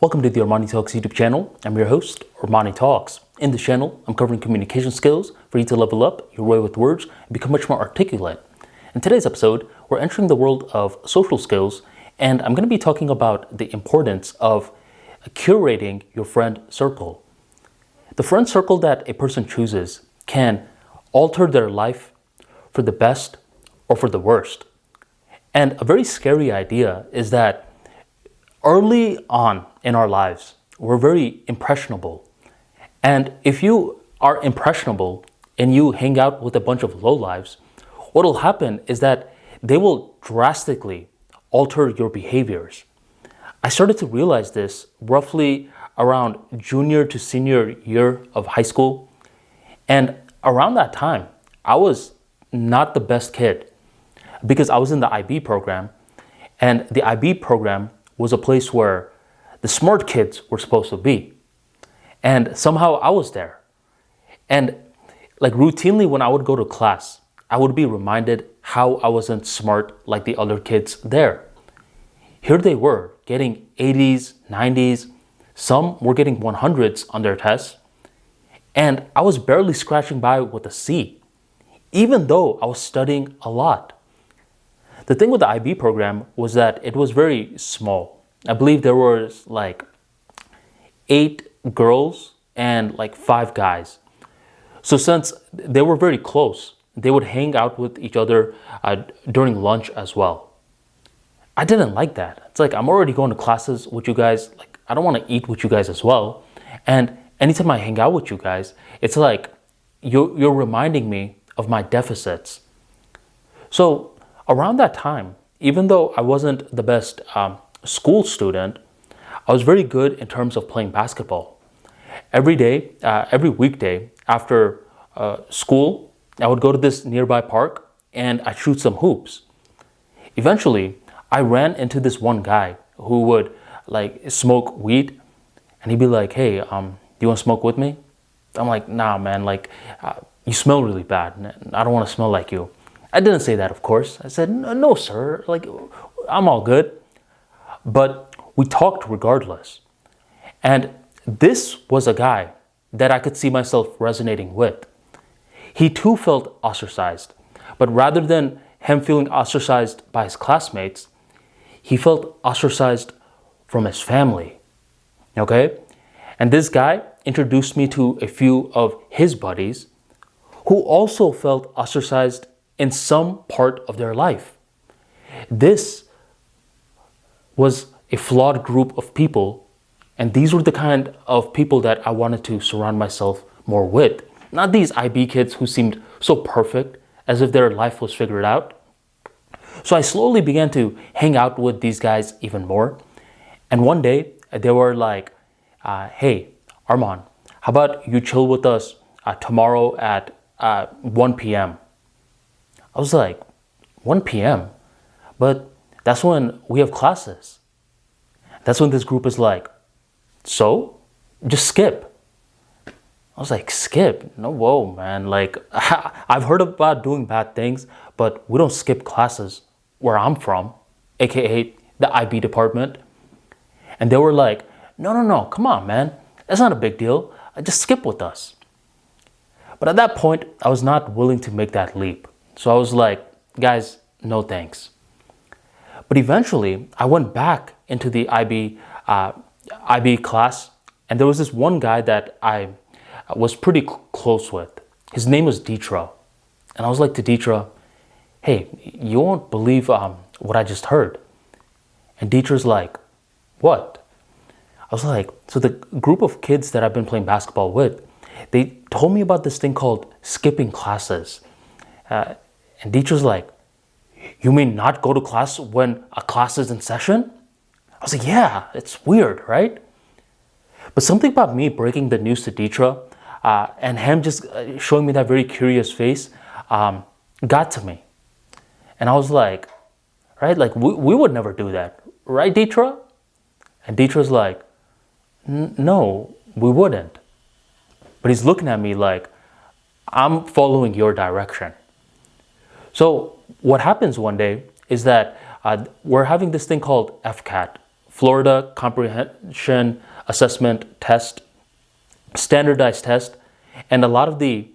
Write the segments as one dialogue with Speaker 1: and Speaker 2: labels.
Speaker 1: Welcome to the ArmaniTalks YouTube channel. I'm your host, ArmaniTalks. In this channel, I'm covering communication skills for you to level up your way with words and become much more articulate. In today's episode, we're entering the world of social skills, and I'm going to be talking about the importance of curating your friend circle. The friend circle that a person chooses can alter their life for the best or for the worst. And a very scary idea is that early on in our lives, we're very impressionable. And if you are impressionable and you hang out with a bunch of lowlives, what will happen is that they will drastically alter your behaviors. I started to realize this roughly around junior to senior year of high school. And around that time, I was not the best kid because I was in the IB program. And the IB program was a place where the smart kids were supposed to be. And somehow I was there. And like routinely when I would go to class, I would be reminded how I wasn't smart like the other kids there. Here they were getting 80s, 90s, some were getting 100s on their tests. And I was barely scratching by with a C, even though I was studying a lot. The thing with the IB program was that it was very small. I believe there was like 8 girls and like 5 guys. So since they were very close, they would hang out with each other during lunch as well. I didn't like that. It's like I'm already going to classes with you guys. Like I don't want to eat with you guys as well. And anytime I hang out with you guys, it's like you're reminding me of my deficits. So around that time, even though I wasn't the best school student, I was very good in terms of playing basketball. Every day, every weekday after school, I would go to this nearby park and I'd shoot some hoops. Eventually, I ran into this one guy who would like smoke weed, and he'd be like, "Hey, do you want to smoke with me?" I'm like, "Nah, man, like you smell really bad. I don't want to smell like you." I didn't say that, of course. I said, "No, sir, like I'm all good." But we talked regardless. And this was a guy that I could see myself resonating with. He too felt ostracized, but rather than him feeling ostracized by his classmates, he felt ostracized from his family. Okay? And this guy introduced me to a few of his buddies who also felt ostracized in some part of their life. This was a flawed group of people, and these were the kind of people that I wanted to surround myself more with. Not these IB kids who seemed so perfect, as if their life was figured out. So I slowly began to hang out with these guys even more. And one day, they were like, "Hey, Arman, how about you chill with us tomorrow at 1 p.m.? I was like, 1 p.m.? But that's when we have classes. That's when this group is like, "So? Just skip." I was like, "Skip? No, whoa, man. Like, I've heard about doing bad things, but we don't skip classes where I'm from, aka the IB department." And they were like, No, come on, man. That's not a big deal. Just skip with us." But at that point, I was not willing to make that leap. So I was like, "Guys, no thanks." But eventually, I went back into the IB class, and there was this one guy that I was pretty close with. His name was Deetra. And I was like to Deetra, "Hey, you won't believe what I just heard." And Deetra's like, "What?" I was like, "So the group of kids that I've been playing basketball with, they told me about this thing called skipping classes." And Deetra's like, "You mean not go to class when a class is in session?" I was like, "Yeah, it's weird, right?" But something about me breaking the news to Deetra and him just showing me that very curious face got to me. And I was like, right, like we would never do that, right, Deetra? And Deetra's like, "No, we wouldn't." But he's looking at me like, "I'm following your direction." So what happens one day is that we're having this thing called FCAT, Florida Comprehension Assessment Test, standardized test, and a lot of the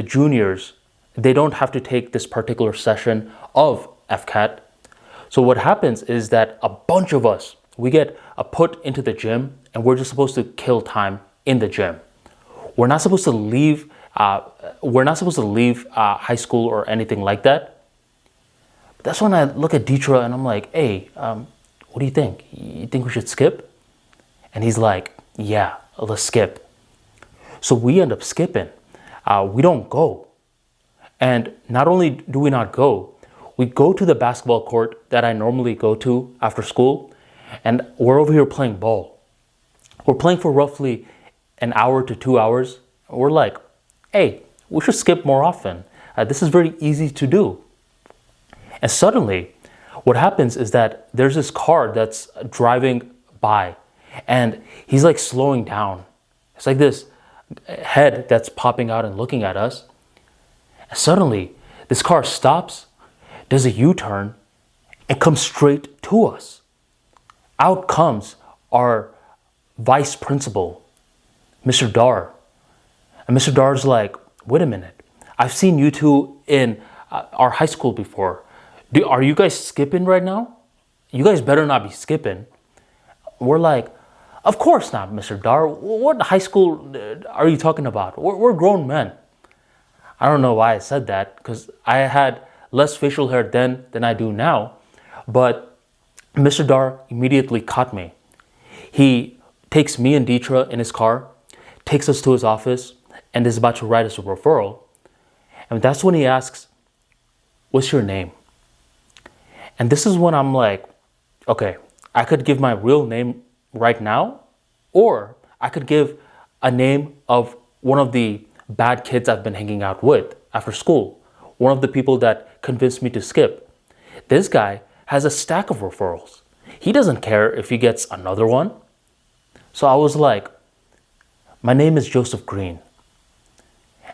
Speaker 1: juniors, they don't have to take this particular session of FCAT. So what happens is that a bunch of us, we get put into the gym, and we're just supposed to kill time in the gym. We're not supposed to leave. High school or anything like that. But that's when I look at Dietra and I'm like, hey, what do you think? You think we should skip? And he's like, yeah, let's skip. So we end up skipping. We don't go. And not only do we not go, we go to the basketball court that I normally go to after school, and we're over here playing ball. We're playing for roughly an hour to 2 hours. We're like, hey, we should skip more often. This is very easy to do. And suddenly, what happens is that there's this car that's driving by, and he's like slowing down. It's like this head that's popping out and looking at us. And suddenly, this car stops, does a U-turn, and comes straight to us. Out comes our vice principal, Mr. Dar. And Mr. Dar's like, wait a minute, I've seen you two in our high school before. Are you guys skipping right now? You guys better not be skipping. We're like, of course not, Mr. Dar. What high school are you talking about? We're grown men. I don't know why I said that, because I had less facial hair then than I do now. But Mr. Dar immediately caught me. He takes me and Dietra in his car, takes us to his office, and is about to write us a referral. And that's when he asks, what's your name? And this is when I'm like, okay, I could give my real name right now, or I could give a name of one of the bad kids I've been hanging out with after school, one of the people that convinced me to skip. This guy has a stack of referrals. He doesn't care if he gets another one. So I was like, my name is Joseph Green.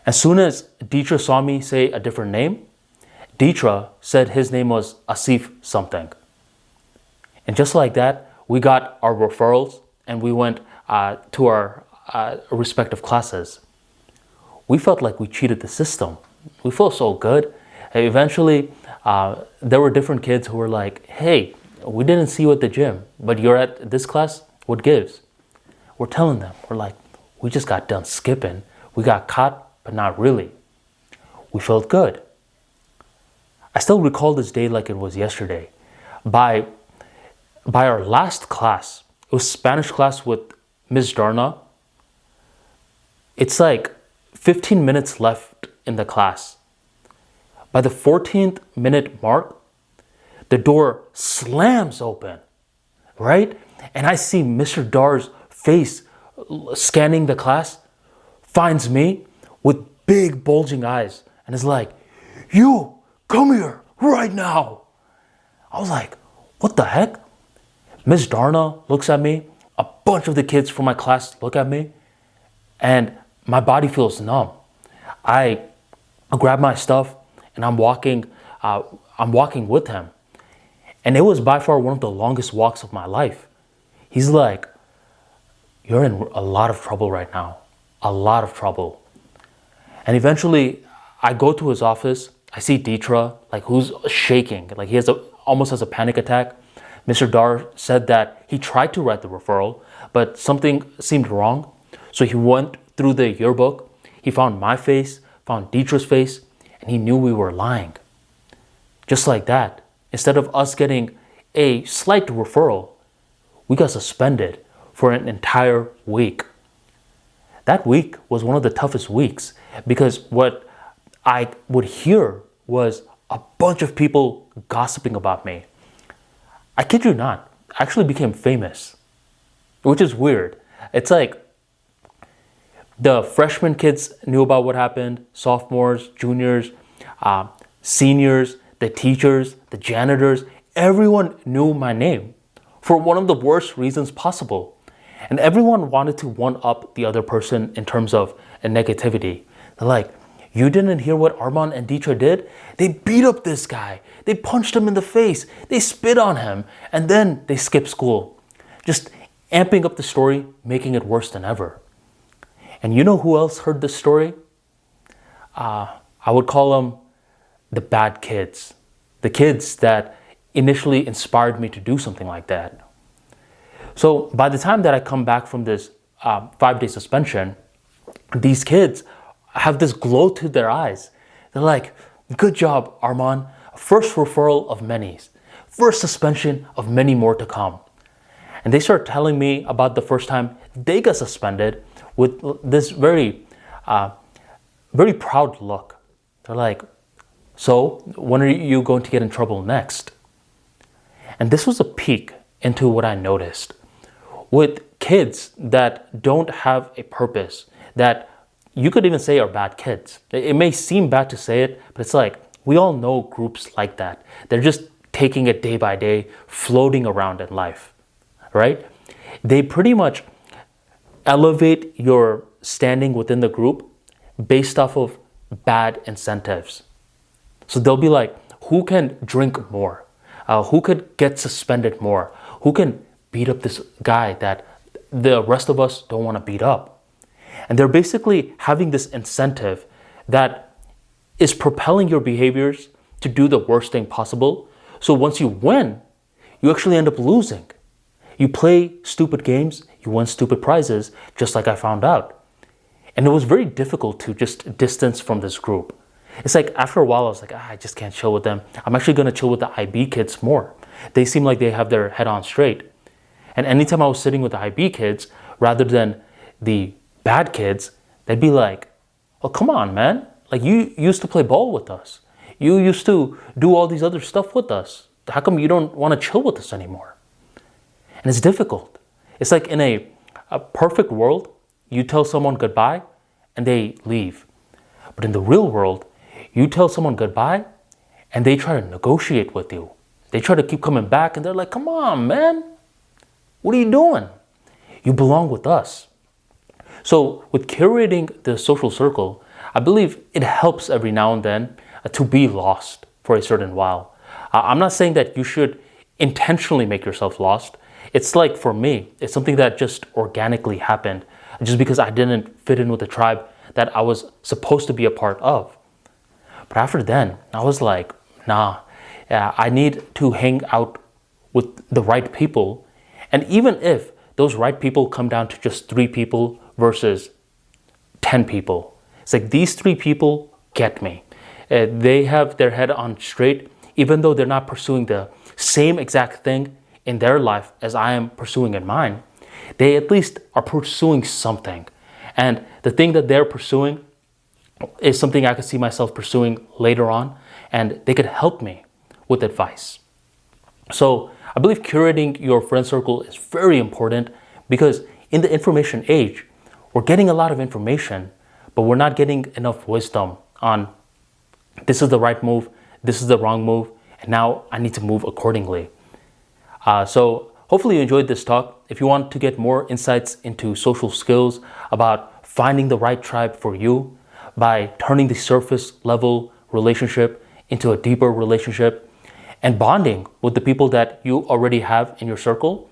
Speaker 1: As soon as Dietra saw me say a different name, Dietra said his name was Asif something. And just like that, we got our referrals and we went to our respective classes. We felt like we cheated the system. We felt so good. Eventually, there were different kids who were like, hey, we didn't see you at the gym, but you're at this class, what gives? We're telling them, we're like, we just got done skipping. We got caught, but not really. We felt good. I still recall this day like it was yesterday. By our last class, it was Spanish class with Ms. Darna. It's like 15 minutes left in the class. By the 14th minute mark, the door slams open, right? And I see Mr. Dar's face scanning the class, finds me with big bulging eyes, and is like, you, come here right now. I was like, what the heck? Ms. Darna looks at me, a bunch of the kids from my class look at me, and my body feels numb. I grab my stuff and I'm walking with him. And it was by far one of the longest walks of my life. He's like, you're in a lot of trouble right now. A lot of trouble. And eventually I go to his office. I see Dietra, like, who's shaking. Like, he almost has a panic attack. Mr. Dar said that he tried to write the referral, but something seemed wrong. So he went through the yearbook. He found my face, found Dietra's face, and he knew we were lying. Just like that, instead of us getting a slight referral, we got suspended for an entire week. That week was one of the toughest weeks because what I would hear was a bunch of people gossiping about me. I kid you not, I actually became famous, which is weird. It's like the freshman kids knew about what happened, sophomores, juniors, seniors, the teachers, the janitors, everyone knew my name for one of the worst reasons possible. And everyone wanted to one-up the other person in terms of a negativity. They're like, you didn't hear what Arman and Dietra did? They beat up this guy. They punched him in the face. They spit on him. And then they skipped school. just amping up the story, making it worse than ever. And you know who else heard this story? I would call them the bad kids. The kids that initially inspired me to do something like that. So by the time that I come back from this 5-day suspension, these kids have this glow to their eyes. They're like, good job, Arman. First referral of many. First suspension of many more to come. And they start telling me about the first time they got suspended with this very proud look. They're like, so when are you going to get in trouble next? And this was a peek into what I noticed. With kids that don't have a purpose, that you could even say are bad kids. It may seem bad to say it, but it's like, we all know groups like that. They're just taking it day by day, floating around in life, right? They pretty much elevate your standing within the group based off of bad incentives. So they'll be like, who can drink more? Who could get suspended more? Who can beat up this guy that the rest of us don't want to beat up? And they're basically having this incentive that is propelling your behaviors to do the worst thing possible. So once you win, you actually end up losing. You play stupid games, you win stupid prizes, just like I found out. And it was very difficult to just distance from this group. It's like after a while, I was like, I just can't chill with them. I'm actually going to chill with the IB kids more. They seem like they have their head on straight. And anytime I was sitting with the IB kids, rather than the bad kids, they'd be like, oh, come on, man. Like, you used to play ball with us. You used to do all these other stuff with us. How come you don't want to chill with us anymore? And it's difficult. It's like in a perfect world, you tell someone goodbye and they leave. But in the real world, you tell someone goodbye and they try to negotiate with you. They try to keep coming back and they're like, come on, man. What are you doing? You belong with us. So with curating the social circle, I believe it helps every now and then to be lost for a certain while. I'm not saying that you should intentionally make yourself lost. It's like, for me, it's something that just organically happened just because I didn't fit in with the tribe that I was supposed to be a part of. But after then, I was like, nah, I need to hang out with the right people. And even if those right people come down to just 3 people versus 10 people, it's like these 3 people get me. They have their head on straight, even though they're not pursuing the same exact thing in their life as I am pursuing in mine. They at least are pursuing something. And the thing that they're pursuing is something I could see myself pursuing later on, and they could help me with advice. So I believe curating your friend circle is very important, because in the information age, we're getting a lot of information, but we're not getting enough wisdom on this is the right move, this is the wrong move, and now I need to move accordingly. So hopefully you enjoyed this talk. If you want to get more insights into social skills, about finding the right tribe for you by turning the surface level relationship into a deeper relationship and bonding with the people that you already have in your circle,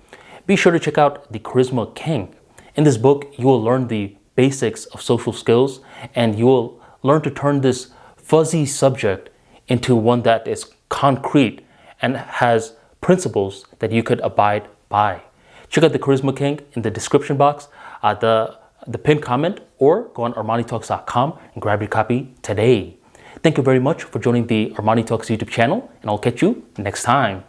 Speaker 1: be sure to check out The Charisma King. In this book, you will learn the basics of social skills, and you will learn to turn this fuzzy subject into one that is concrete and has principles that you could abide by. Check out The Charisma King in the description box, the pinned comment, or go on ArmaniTalks.com and grab your copy today. Thank you very much for joining the Armani Talks YouTube channel, and I'll catch you next time.